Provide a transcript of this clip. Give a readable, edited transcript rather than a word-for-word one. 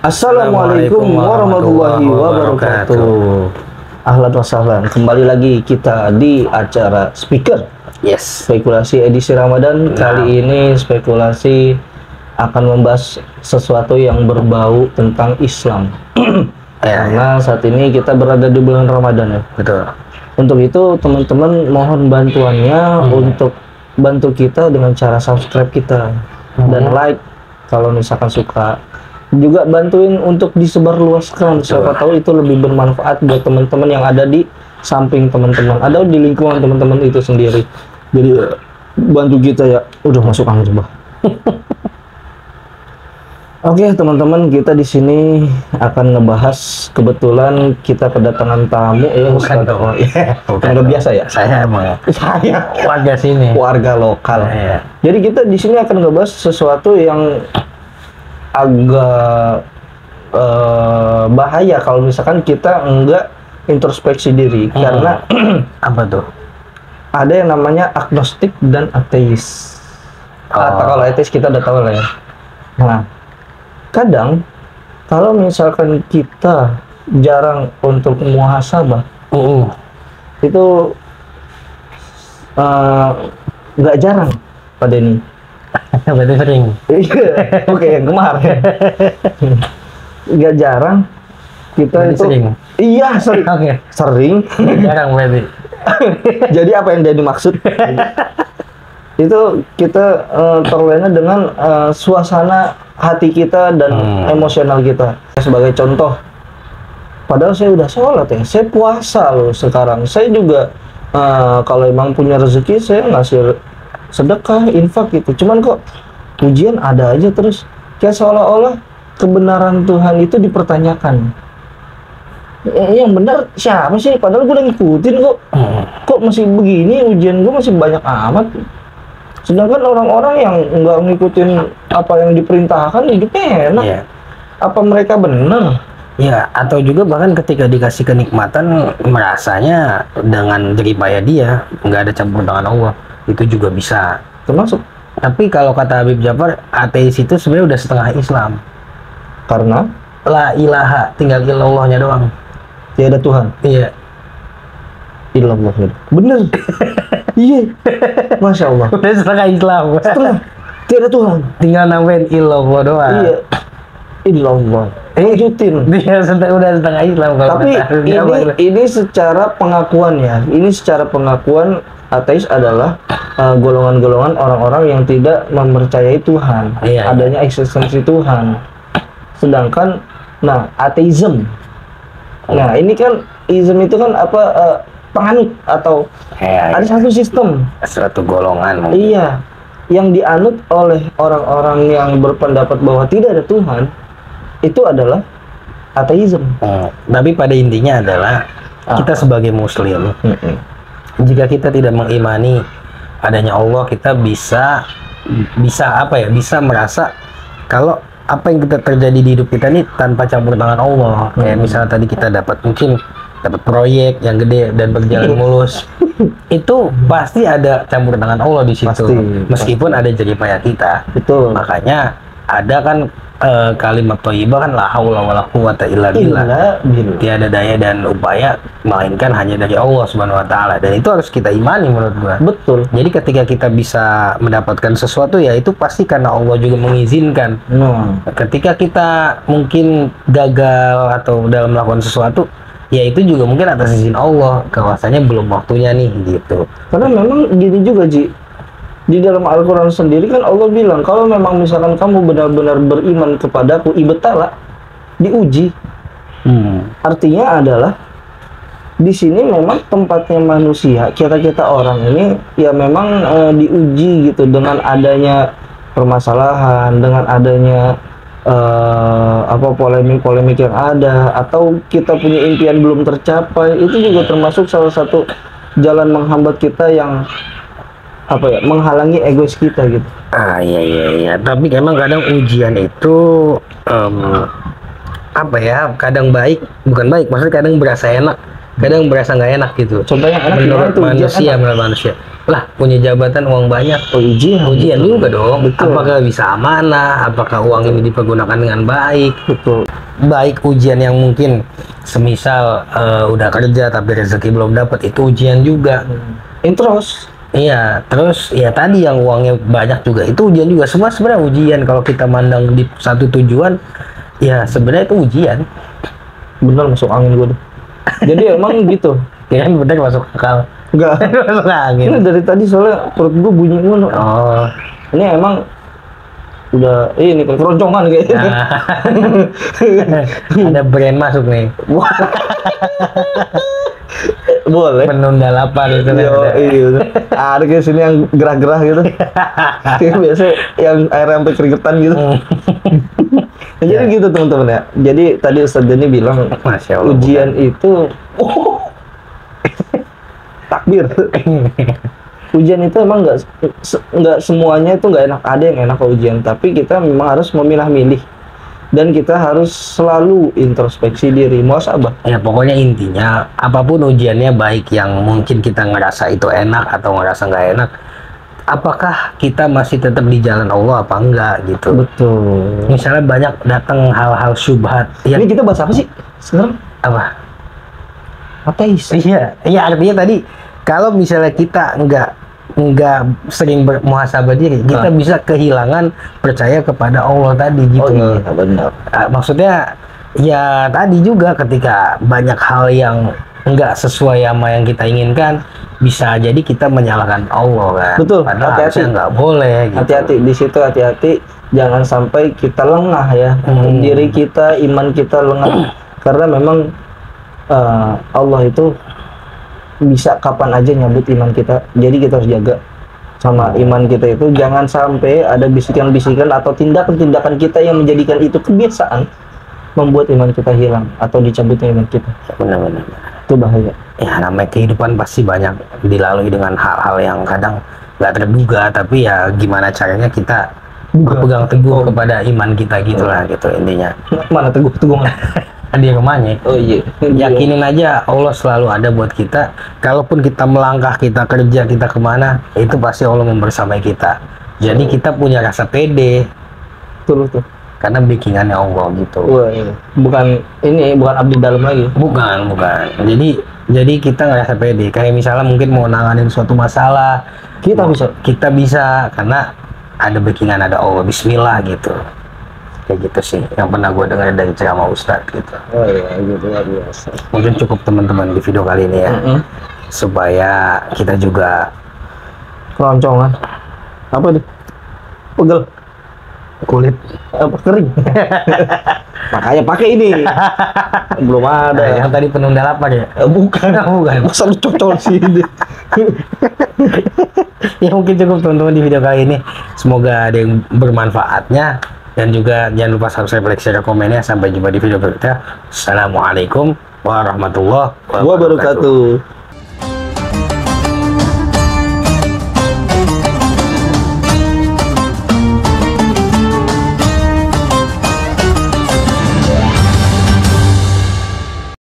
Assalamualaikum warahmatullahi wabarakatuh. Ahlan wa sahlan. Kembali lagi kita di acara Speaker. Yes. Spekulasi edisi Ramadan. Kali ini spekulasi akan membahas sesuatu yang berbau tentang Islam. Karena saat ini kita berada di bulan Ramadan ya. Betul. Untuk itu teman-teman mohon bantuannya untuk bantu kita dengan cara subscribe kita dan like kalau misalkan suka. Juga bantuin untuk disebarluaskan, siapa tahu itu lebih bermanfaat buat teman-teman yang ada di samping teman-teman, ada di lingkungan teman-teman itu sendiri. Jadi bantu kita ya. Udah masuk angin coba. Oke teman-teman, kita di sini akan ngebahas, kebetulan kita kedatangan tamu ya. Bukan dong. Bukan biasa ya. Saya emang Saya warga sini. warga lokal. Iya. Jadi kita di sini akan ngebahas sesuatu yang agak bahaya kalau misalkan kita enggak introspeksi diri, karena Apa tuh? ada yang namanya agnostik dan ateis. Atau kalau ateis kita udah tahu lah ya. Nah, kadang kalau misalkan kita jarang untuk muhasabah, itu nggak jarang pada ini. Berarti sering. Iya, oke yang kemarin. Nggak jarang kita Berarti itu. sering. Iya sering. Oke. Sering. Jarang berarti. Jadi apa yang jadi maksud? Itu kita terlena dengan suasana hati kita dan emosional kita. Sebagai contoh, padahal saya udah sholat ya, saya puasa loh sekarang. Saya juga kalau emang punya rezeki saya ngasih sedekah, infak gitu. Cuman kok ujian ada aja terus, kayak seolah-olah kebenaran Tuhan itu dipertanyakan. Yang benar siapa sih? Padahal gue udah ngikutin kok. Kok masih begini, ujian gue masih banyak amat. Sedangkan orang-orang yang nggak ngikutin apa yang diperintahkan hidupnya enak. Iya. Apa mereka benar? Ya, atau juga bahkan ketika dikasih kenikmatan merasanya dengan jeripaya dia, nggak ada campur tangan Allah. Itu juga bisa Termasuk Tapi kalau kata Habib Jafar, ateis itu sebenarnya udah setengah Islam. karena La ilaha, tinggal illallahnya doang. tiada Tuhan. Iya. Illallah. Bener. Iya. Masya Allah. Udah setengah Islam. Setelah tiada Tuhan. Tinggal nambahin illallah doang. Iya. Illallah. Lanjutin. Dia udah setengah Islam kalau Tapi kata ini secara pengakuan ya. Ini secara pengakuan ateis adalah golongan-golongan orang-orang yang tidak mempercayai Tuhan, Iya, adanya eksistensi Tuhan. Sedangkan, nah ateism. Nah ini kan ism itu kan apa penganut atau ada satu sistem. suatu golongan mungkin. Iya, yang dianut oleh orang-orang yang berpendapat bahwa tidak ada Tuhan, itu adalah ateism. Tapi pada intinya adalah kita sebagai Muslim, jika kita tidak mengimani adanya Allah, kita bisa apa ya? Bisa merasa kalau apa yang kita terjadi di hidup kita ini tanpa campur tangan Allah. Kayak misalnya tadi kita mungkin dapat proyek yang gede dan berjalan mulus. Itu pasti ada campur tangan Allah di situ. Pasti. Meskipun ada jeripaya kita. Betul. Makanya ada kan kalimat thayyibah kan la haula wala quwata illa billah. Tiada daya dan upaya melainkan hanya dari Allah Subhanahu wa taala, dan itu harus kita imani menurut gua. Betul. Jadi ketika kita bisa mendapatkan sesuatu ya itu pasti karena Allah juga mengizinkan. Ketika kita mungkin gagal atau dalam melakukan sesuatu, ya itu juga mungkin atas izin Allah, bahwasanya belum waktunya nih gitu. Karena memang gini juga Ji, di dalam Al-Quran sendiri kan Allah bilang kalau memang misalkan kamu benar-benar beriman kepadaku, ibtala, diuji. Artinya adalah di sini memang tempatnya manusia, kita orang ini ya memang diuji gitu dengan adanya permasalahan, dengan adanya polemik-polemik yang ada, atau kita punya impian belum tercapai. Itu juga termasuk salah satu jalan menghambat kita yang menghalangi egois kita gitu. Iya. Tapi emang kadang ujian itu kadang bukan baik, maksudnya kadang berasa enak, kadang berasa nggak enak gitu. Contohnya enak menurut gimana tuh? menurut manusia. Lah, punya jabatan uang banyak. Oh, Ujian juga dong. Betul. Apakah bisa amanah? Apakah uang ini dipergunakan dengan baik? Betul. Baik ujian yang mungkin semisal udah kerja tapi rezeki belum dapat, itu ujian juga. Intros. Iya, terus ya tadi yang uangnya banyak juga itu ujian juga. Semua sebenarnya ujian kalau kita mandang di satu tujuan, ya sebenarnya itu ujian. Bener, masuk angin gue deh. Jadi emang gitu. Ya kan bener masuk akal. Enggak. Masuk angin. Ini dari tadi soalnya perut gue bunyi mulu. Oh. Ini emang udah ini kayak keroncongan kayaknya. Nah. Ada brand masuk nih. Boleh. Penunda lapar itu kan. Iya. Ada kayak sini yang gerah-gerah gitu. Kayak biasa yang air sampai keringetan gitu. Nah, jadi gitu teman-teman ya. Jadi tadi Ustadz Denny bilang Masya Allah, ujian itu takbir. Ujian itu emang nggak semuanya itu nggak enak. Ada yang enak ujian, tapi kita memang harus memilah-milih dan kita harus selalu introspeksi diri, muhasabah. Ya pokoknya intinya apapun ujiannya, baik yang mungkin kita ngerasa itu enak atau ngerasa nggak enak, apakah kita masih tetap di jalan Allah apa enggak gitu. Betul. Misalnya banyak datang hal-hal syubhat. Ya, Ini kita bahas apa sih sekarang? apa? Ateis. Iya, iya artinya tadi kalau misalnya kita nggak sering bermuhasabah diri, kita bisa kehilangan percaya kepada Allah tadi gitu. Oh iya, benar. Maksudnya ya tadi juga ketika banyak hal yang nggak sesuai sama yang kita inginkan, bisa jadi kita menyalahkan Allah kan. Betul. Padahal Hati-hati. harusnya nggak boleh. Gitu. Hati-hati di situ, hati-hati. Jangan sampai kita lengah ya. Diri kita, iman kita lengah. Karena memang Allah itu bisa kapan aja nyabut iman kita. Jadi kita harus jaga sama iman kita itu. Jangan sampai ada bisikan-bisikan atau tindakan-tindakan kita yang menjadikan itu kebiasaan membuat iman kita hilang atau dicabutnya iman kita. Benar-benar. Itu bahaya. Ya namanya kehidupan pasti banyak dilalui dengan hal-hal yang kadang nggak terduga, tapi ya gimana caranya kita berpegang teguh kepada iman kita gitulah gitu intinya. Mana teguh-teguh? Dia kemana? Oh iya. Yakinin aja Allah selalu ada buat kita. Kalaupun kita melangkah, kita kerja, kita kemana, itu pasti Allah membersamai kita. Jadi kita punya rasa pede. Betul tuh. Karena backingannya Allah gitu. Wah, iya. Bukan abdi dalam lagi. Bukan. Jadi kita ngerasa pede. Kayak misalnya mungkin mau nanganin suatu masalah, kita bisa karena ada backingan, ada Allah. Bismillah gitu. Kayak gitu sih yang pernah gue dengar dari ceramah Ustadz gitu. Oh iya, gitu luar biasa. Mungkin cukup teman-teman di video kali ini ya, supaya kita juga Keroncongan. Apa deh? Pegel. kulit Apa kering? Makanya pakai ini. Belum ada. yang tadi penunda lapar ya. Bukan. Masa lu cocol sih ini. Ya mungkin cukup teman-teman di video kali ini. Semoga ada yang bermanfaatnya. Dan juga jangan lupa subscribe, like, share, komennya. Sampai jumpa di video berikutnya. Assalamualaikum warahmatullahi wabarakatuh.